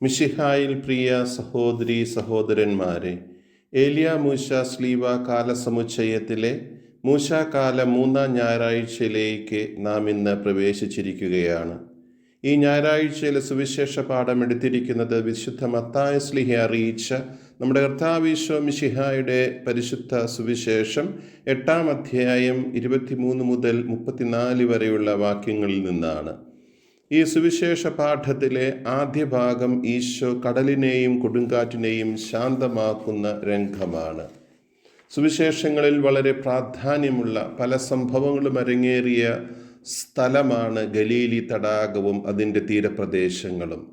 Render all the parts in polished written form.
മിശിഹായിൽ പ്രിയ സഹോദരീ സഹോദരന്മാരെ, ഏലിയ മൂശ സ്ലീവ കാലസമുച്ചയത്തിലെ മൂശാകാല 3-ാം ഞായറാഴ്ചയിലേക്ക് നാം ഇന്ന് പ്രവേശിച്ചിരിക്കുകയാണ്. ഈ ഞായറാഴ്ചയിലെ സുവിശേഷ പാഠം എടുത്തിരിക്കുന്നത് വിശുദ്ധ മത്തായി ശ്ലീഹ അറിയിച്ച നമ്മുടെ കർത്താവ് ഈശോ മിശിഹായുടെ പരിശുദ്ധ സുവിശേഷം 8-ാം അധ്യായം 23 മുതൽ 34 വരെയുള്ള വാക്യങ്ങളിൽ നിന്നാണ്. ഈ സുവിശേഷ പാഠത്തിലെ ആദ്യ ഭാഗം ഈശോ കടലിനെയും കൊടുങ്കാറ്റിനെയും ശാന്തമാക്കുന്ന രംഗമാണ്. സുവിശേഷങ്ങളിൽ വളരെ പ്രാധാന്യമുള്ള പല സംഭവങ്ങളും അരങ്ങേറിയ സ്ഥലമാണ് ഗലീലി തടാകവും അതിൻ്റെ തീരപ്രദേശങ്ങളും.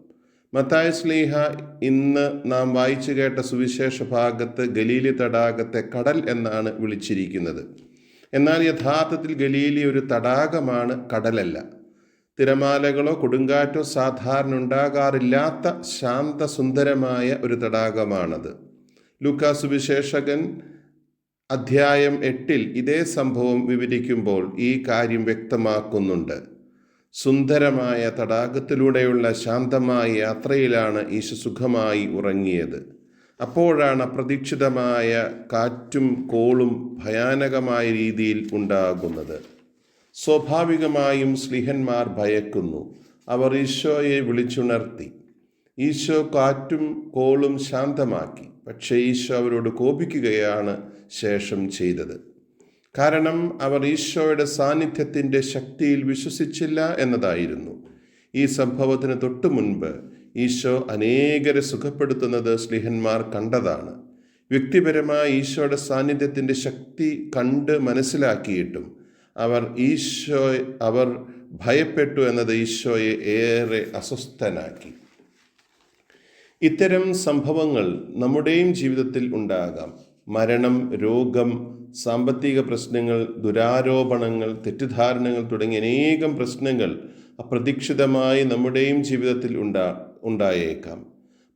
മത്തായി ശ്ലീഹ ഇന്ന് നാം വായിച്ചു കേട്ട സുവിശേഷ ഭാഗത്ത് ഗലീലി തടാകത്തെ കടൽ എന്നാണ് വിളിച്ചിരിക്കുന്നത്. എന്നാൽ യഥാർത്ഥത്തിൽ ഗലീലി ഒരു തടാകമാണ്, കടലല്ല. തിരമാലകളോ കൊടുങ്കാറ്റോ സാധാരണ ഉണ്ടാകാറില്ലാത്ത ശാന്തസുന്ദരമായ ഒരു തടാകമാണത്. ലൂക്കാ സുവിശേഷകൻ അധ്യായം 8 ഇതേ സംഭവം വിവരിക്കുമ്പോൾ ഈ കാര്യം വ്യക്തമാക്കുന്നുണ്ട്. സുന്ദരമായ തടാകത്തിലൂടെയുള്ള ശാന്തമായ യാത്രയിലാണ് ഈശോ സുഖമായി ഉറങ്ങിയത്. അപ്പോഴാണ് അപ്രതീക്ഷിതമായ കാറ്റും കോളും ഭയാനകമായ രീതിയിൽ ഉണ്ടാകുന്നത്. സ്വാഭാവികമായും സ്ലീഹന്മാർ ഭയക്കുന്നു. അവർ ഈശോയെ വിളിച്ചുണർത്തി. ഈശോ കാറ്റും കോളും ശാന്തമാക്കി. പക്ഷേ ഈശോ അവരോട് കോപിക്കുകയാണ് ശേഷം ചെയ്തത്. കാരണം അവർ ഈശോയുടെ സാന്നിധ്യത്തിൻ്റെ ശക്തിയിൽ വിശ്വസിച്ചില്ല എന്നതായിരുന്നു. ഈ സംഭവത്തിന് തൊട്ടു മുൻപ് ഈശോ അനേകരെ സുഖപ്പെടുത്തുന്നത് സ്ലീഹന്മാർ കണ്ടതാണ്. വ്യക്തിപരമായി ഈശോയുടെ സാന്നിധ്യത്തിൻ്റെ ശക്തി കണ്ട് മനസ്സിലാക്കിയിട്ടും അവർ ഭയപ്പെട്ടു എന്നത് ഈശോയെ ഏറെ അസ്വസ്ഥനാക്കി. ഇത്തരം സംഭവങ്ങൾ നമ്മുടെയും ജീവിതത്തിൽ ഉണ്ടാകാം. മരണം, രോഗം, സാമ്പത്തിക പ്രശ്നങ്ങൾ, ദുരാരോപണങ്ങൾ, തെറ്റിദ്ധാരണകൾ തുടങ്ങിയ അനേകം പ്രശ്നങ്ങൾ അപ്രതീക്ഷിതമായി നമ്മുടെയും ജീവിതത്തിൽ ഉണ്ടായേക്കാം.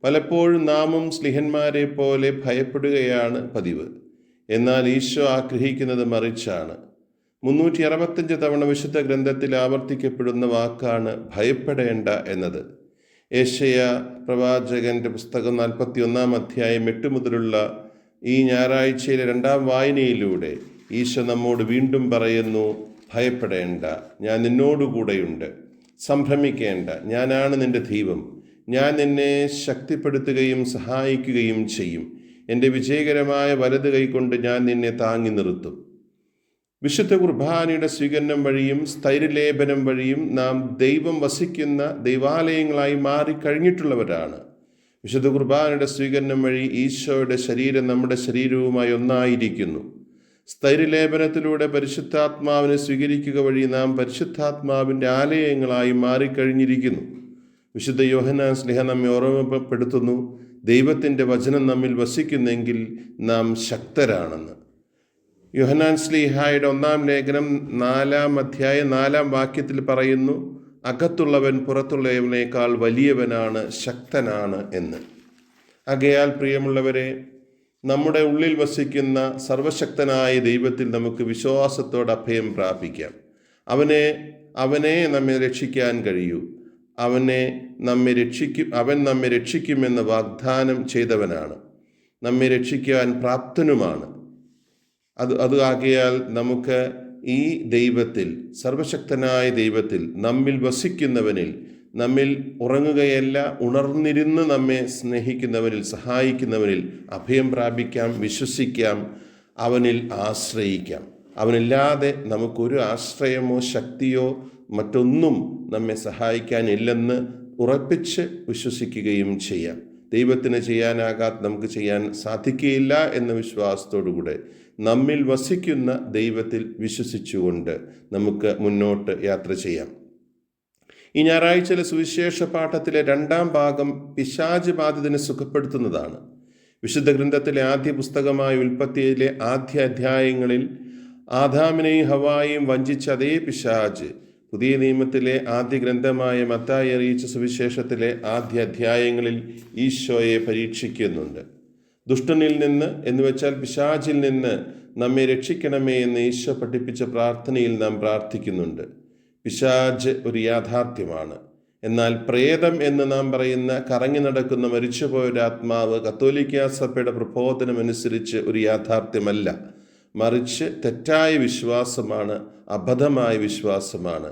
പലപ്പോഴും നാമും സ്ലീഹന്മാരെ പോലെ ഭയപ്പെടുകയാണ് പതിവ്. എന്നാൽ ഈശോ ആഗ്രഹിക്കുന്നത് മറിച്ചാണ്. 365 തവണ വിശുദ്ധ ഗ്രന്ഥത്തിൽ ആവർത്തിക്കപ്പെടുന്ന വാക്കാണ് ഭയപ്പെടേണ്ട എന്നത്. യെശയ്യാ പ്രവാചകന്റെ പുസ്തകം 41-ാം അധ്യായം 8 മുതലുള്ള ഈ ഞായറാഴ്ചയിലെ 2-ാം വായനയിലൂടെ ഈശോ നമ്മോട് വീണ്ടും പറയുന്നു, ഭയപ്പെടേണ്ട, ഞാൻ നിന്നോടുകൂടെയുണ്ട്. സംഭ്രമിക്കേണ്ട, ഞാനാണ് നിന്റെ ദൈവം. ഞാൻ നിന്നെ ശക്തിപ്പെടുത്തുകയും സഹായിക്കുകയും ചെയ്യും. എൻ്റെ വിജയകരമായ വലത് കൈകൊണ്ട് ഞാൻ നിന്നെ താങ്ങി നിർത്തും. വിശുദ്ധ കുർബാനയുടെ സ്വീകരണം വഴിയും സ്ഥൈര്യലേപനം വഴിയും നാം ദൈവം വസിക്കുന്ന ദൈവാലയങ്ങളായി മാറിക്കഴിഞ്ഞിട്ടുള്ളവരാണ്. വിശുദ്ധ കുർബാനയുടെ സ്വീകരണം വഴി ഈശോയുടെ ശരീരം നമ്മുടെ ശരീരവുമായി ഒന്നായിരിക്കുന്നു. സ്ഥൈര്യലേപനത്തിലൂടെ പരിശുദ്ധാത്മാവിനെ സ്വീകരിക്കുക വഴി നാം പരിശുദ്ധാത്മാവിൻ്റെ ആലയങ്ങളായി മാറിക്കഴിഞ്ഞിരിക്കുന്നു. വിശുദ്ധ യോഹന്നാൻ ശ്ലീഹ നമ്മെ ഓർമ്മപ്പെടുത്തുന്നു, ദൈവത്തിൻ്റെ വചനം നമ്മിൽ വസിക്കുന്നെങ്കിൽ നാം ശക്തരാണെന്ന്. യോഹന്നാൻ ശ്ലീഹായുടെ 1-ാം ലേഖനം 4-ാം അധ്യായം 4-ാം വാക്യത്തിൽ പറയുന്നു, അകത്തുള്ളവൻ പുറത്തുള്ളവനേക്കാൾ വലിയവനാണ്, ശക്തനാണ് എന്ന്. ആകയാൽ പ്രിയമുള്ളവരെ, നമ്മുടെ ഉള്ളിൽ വസിക്കുന്ന സർവശക്തനായ ദൈവത്തിൽ നമുക്ക് വിശ്വാസത്തോടെ അഭയം പ്രാപിക്കാം. അവനെ നമ്മെ രക്ഷിക്കാൻ കഴിയൂ. അവൻ നമ്മെ രക്ഷിക്കുമെന്ന് വാഗ്ദാനം ചെയ്തവനാണ്. നമ്മെ രക്ഷിക്കാൻ പ്രാപ്തനുമാണ്. ആകയാൽ നമുക്ക് ഈ ദൈവത്തിൽ, സർവശക്തനായ ദൈവത്തിൽ, നമ്മിൽ വസിക്കുന്നവനിൽ, നമ്മിൽ ഉറങ്ങുകയല്ല ഉണർന്നിരുന്ന് നമ്മെ സ്നേഹിക്കുന്നവനിൽ, സഹായിക്കുന്നവനിൽ അഭയം പ്രാപിക്കാം, വിശ്വസിക്കാം, അവനിൽ ആശ്രയിക്കാം. അവനില്ലാതെ നമുക്കൊരു ആശ്രയമോ ശക്തിയോ മറ്റൊന്നും നമ്മെ സഹായിക്കാനില്ലെന്ന് ഉറപ്പിച്ച് വിശ്വസിക്കുകയും ചെയ്യാം. ദൈവത്തിന് ചെയ്യാനാകാത്ത നമുക്ക് ചെയ്യാൻ സാധിക്കുകയില്ല എന്ന വിശ്വാസത്തോടുകൂടെ നമ്മിൽ വസിക്കുന്ന ദൈവത്തിൽ വിശ്വസിച്ചുകൊണ്ട് നമുക്ക് മുന്നോട്ട് യാത്ര ചെയ്യാം. ഈ ഞായറാഴ്ചയിലെ സുവിശേഷ പാഠത്തിലെ 2-ാം ഭാഗം പിശാച് ബാധിതനെ സുഖപ്പെടുത്തുന്നതാണ്. വിശുദ്ധ ഗ്രന്ഥത്തിലെ ആദ്യ പുസ്തകമായ ഉൽപ്പത്തിയിലെ ആദ്യ അധ്യായങ്ങളിൽ ആദാമിനെയും ഹവ്വായെയും വഞ്ചിച്ച അതേ പിശാച് പുതിയ നിയമത്തിലെ ആദ്യ ഗ്രന്ഥമായ മത്തായി അറിയിച്ച സുവിശേഷത്തിലെ ആദ്യ അധ്യായങ്ങളിൽ ഈശോയെ പരീക്ഷിക്കുന്നുണ്ട്. ദുഷ്ടനിൽ നിന്ന് എന്നുവെച്ചാൽ പിശാചിൽ നിന്ന് നമ്മെ രക്ഷിക്കണമേ എന്ന് ഈശോ പഠിപ്പിച്ച പ്രാർത്ഥനയിൽ നാം പ്രാർത്ഥിക്കുന്നുണ്ട്. പിശാച് ഒരു യാഥാർത്ഥ്യമാണ്. എന്നാൽ പ്രേതം എന്ന് നാം പറയുന്ന കറങ്ങി നടക്കുന്ന മരിച്ചുപോയൊരു ആത്മാവ് കത്തോലിക്കാ സഭയുടെ പ്രബോധനമനുസരിച്ച് ഒരു യാഥാർത്ഥ്യമല്ല, മറിച്ച് തെറ്റായ വിശ്വാസമാണ്, അബദ്ധമായ വിശ്വാസമാണ്.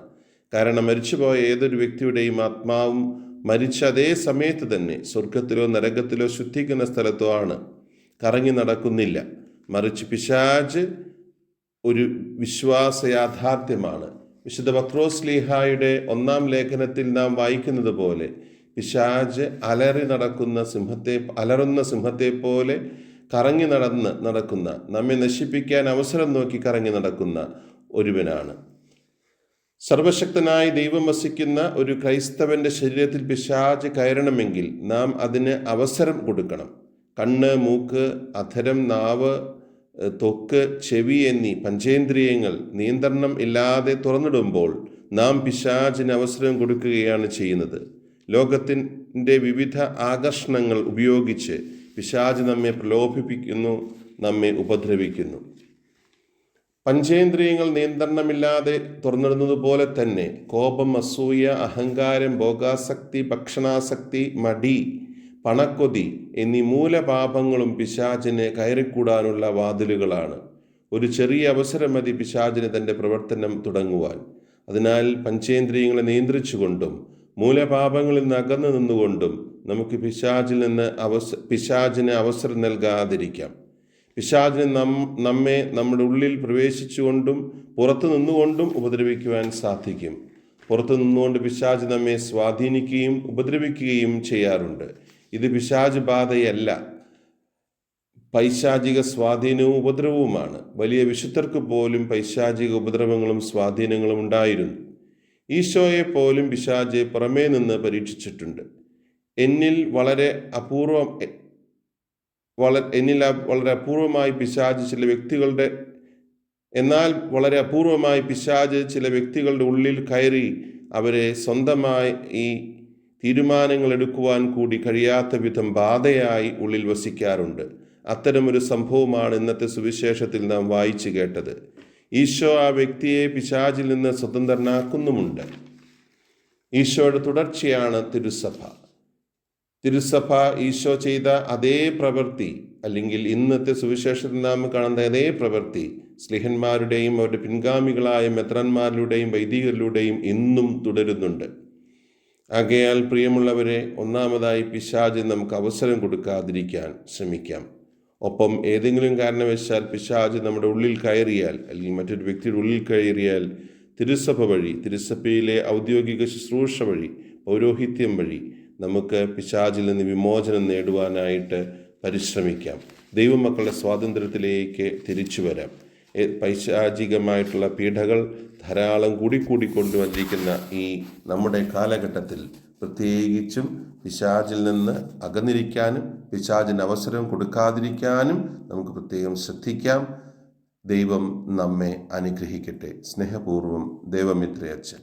കാരണം മരിച്ചുപോയ ഏതൊരു വ്യക്തിയുടെയും ആത്മാവും മരിച്ച അതേ സമയത്ത് തന്നെ സ്വർഗത്തിലോ നരകത്തിലോ ശുദ്ധിക്കുന്ന സ്ഥലത്തോ ആണ്, കറങ്ങി നടക്കുന്നില്ല. മറിച്ച് പിശാച് ഒരു വിശ്വാസ യാഥാർത്ഥ്യമാണ്. വിശുദ്ധ പത്രോസ്ലീഹായുടെ 1-ാം ലേഖനത്തിൽ നാം വായിക്കുന്നത് പോലെ പിശാച് അലറുന്ന സിംഹത്തെ പോലെ കറങ്ങി നടക്കുന്ന, നമ്മെ നശിപ്പിക്കാൻ അവസരം നോക്കി കറങ്ങി നടക്കുന്ന ഒരുവനാണ്. സർവശക്തനായ ദൈവം വസിക്കുന്ന ഒരു ക്രൈസ്തവന്റെ ശരീരത്തിൽ പിശാച് കയറണമെങ്കിൽ നാം അതിന് അവസരം കൊടുക്കണം. കണ്ണ്, മൂക്ക്, അധരം, നാവ്, ത്വക്ക്, ചെവി എന്നീ പഞ്ചേന്ദ്രിയങ്ങൾ നിയന്ത്രണം ഇല്ലാതെ തുറന്നിടുമ്പോൾ നാം പിശാചിന് അവസരം കൊടുക്കുകയാണ് ചെയ്യുന്നത്. ലോകത്തിൻ്റെ വിവിധ ആകർഷണങ്ങൾ ഉപയോഗിച്ച് പിശാച് നമ്മെ പ്രലോഭിപ്പിക്കുന്നു, നമ്മെ ഉപദ്രവിക്കുന്നു. പഞ്ചേന്ദ്രിയങ്ങൾ നിയന്ത്രണമില്ലാതെ തുറന്നിടുന്നത് പോലെ തന്നെ കോപം, അസൂയ, അഹങ്കാരം, ഭോഗാസക്തി, ഭക്ഷണാസക്തി, മടി, പണക്കൊതി എന്നീ മൂലപാപങ്ങളും പിശാചിന് കയറിക്കൂടാനുള്ള വാതിലുകളാണ്. ഒരു ചെറിയ അവസരം മതി പിശാചിന് തൻ്റെ പ്രവർത്തനം തുടങ്ങുവാൻ. അതിനാൽ പഞ്ചേന്ദ്രിയങ്ങളെ നിയന്ത്രിച്ചുകൊണ്ടും മൂലപാപങ്ങളിൽ നിന്ന് അകന്നു നിന്നുകൊണ്ടും നമുക്ക് പിശാചിന് അവസരം നൽകാതിരിക്കാം. പിശാചിന് നമ്മെ നമ്മുടെ ഉള്ളിൽ പ്രവേശിച്ചുകൊണ്ടും പുറത്തു നിന്നുകൊണ്ടും ഉപദ്രവിക്കുവാൻ സാധിക്കും. പുറത്തു നിന്നുകൊണ്ട് പിശാച് നമ്മെ സ്വാധീനിക്കുകയും ഉപദ്രവിക്കുകയും ചെയ്യാറുണ്ട്. ഇത് പിശാച് ബാധയല്ല, പൈശാചിക സ്വാധീനവും ഉപദ്രവവുമാണ്. വലിയ വിശുദ്ധർക്ക് പോലും പൈശാചിക ഉപദ്രവങ്ങളും സ്വാധീനങ്ങളും ഉണ്ടായിരുന്നു. ഈശോയെ പോലും പിശാച് പുറമേ നിന്ന് പരീക്ഷിച്ചിട്ടുണ്ട്. എന്നിൽ വളരെ അപൂർവമായി പിശാച് ചില വ്യക്തികളുടെ ഉള്ളിൽ കയറി അവരെ സ്വന്തമായി ഈ തീരുമാനങ്ങൾ എടുക്കുവാൻ കൂടി കഴിയാത്ത വിധം ബാധയായി ഉള്ളിൽ വസിക്കാറുണ്ട്. അത്തരമൊരു സംഭവമാണ് ഇന്നത്തെ സുവിശേഷത്തിൽ നാം വായിച്ചു കേട്ടത്. ഈശോ ആ വ്യക്തിയെ പിശാചിൽ നിന്ന് സ്വതന്ത്രനാക്കുന്നുമുണ്ട്. ഈശോയുടെ തുടർച്ചയാണ് തിരുസഭ ഈശോ ചെയ്ത അതേ പ്രവൃത്തി, അല്ലെങ്കിൽ ഇന്നത്തെ സുവിശേഷത്തിൽ നാം കാണുന്ന അതേ പ്രവൃത്തി സ്ലിഹന്മാരുടെയും അവരുടെ പിൻഗാമികളായ മെത്രാന്മാരിലൂടെയും വൈദികരിലൂടെയും ഇന്നും തുടരുന്നുണ്ട്. ആകയാൽ പ്രിയമുള്ളവരെ, ഒന്നാമതായി പിശാചിന് നമുക്ക് അവസരം കൊടുക്കാതിരിക്കാൻ ശ്രമിക്കാം. ഒപ്പം ഏതെങ്കിലും കാരണവശാൽ പിശാച് നമ്മുടെ ഉള്ളിൽ കയറിയാൽ, അല്ലെങ്കിൽ മറ്റൊരു വ്യക്തിയുടെ ഉള്ളിൽ കയറിയാൽ തിരുസഭ വഴി, തിരുസഭയിലെ ഔദ്യോഗിക ശുശ്രൂഷ വഴി, പൗരോഹിത്യം വഴി നമുക്ക് പിശാചിൽ നിന്ന് വിമോചനം നേടുവാനായിട്ട് പരിശ്രമിക്കാം. ദൈവമക്കളുടെ സ്വാതന്ത്ര്യത്തിലേക്ക് തിരിച്ചു വരാം. പൈശാചികമായിട്ടുള്ള പീഡകൾ ധാരാളം കൂടി കൊണ്ടുവന്നിരിക്കുന്ന ഈ നമ്മുടെ കാലഘട്ടത്തിൽ പ്രത്യേകിച്ചും പിശാചിൽ നിന്ന് അകന്നിരിക്കാനും പിശാചിന് അവസരം കൊടുക്കാതിരിക്കാനും നമുക്ക് പ്രത്യേകം ശ്രദ്ധിക്കാം. ദൈവം നമ്മെ അനുഗ്രഹിക്കട്ടെ. സ്നേഹപൂർവ്വം ദേവമിത്രയച്ഛൻ.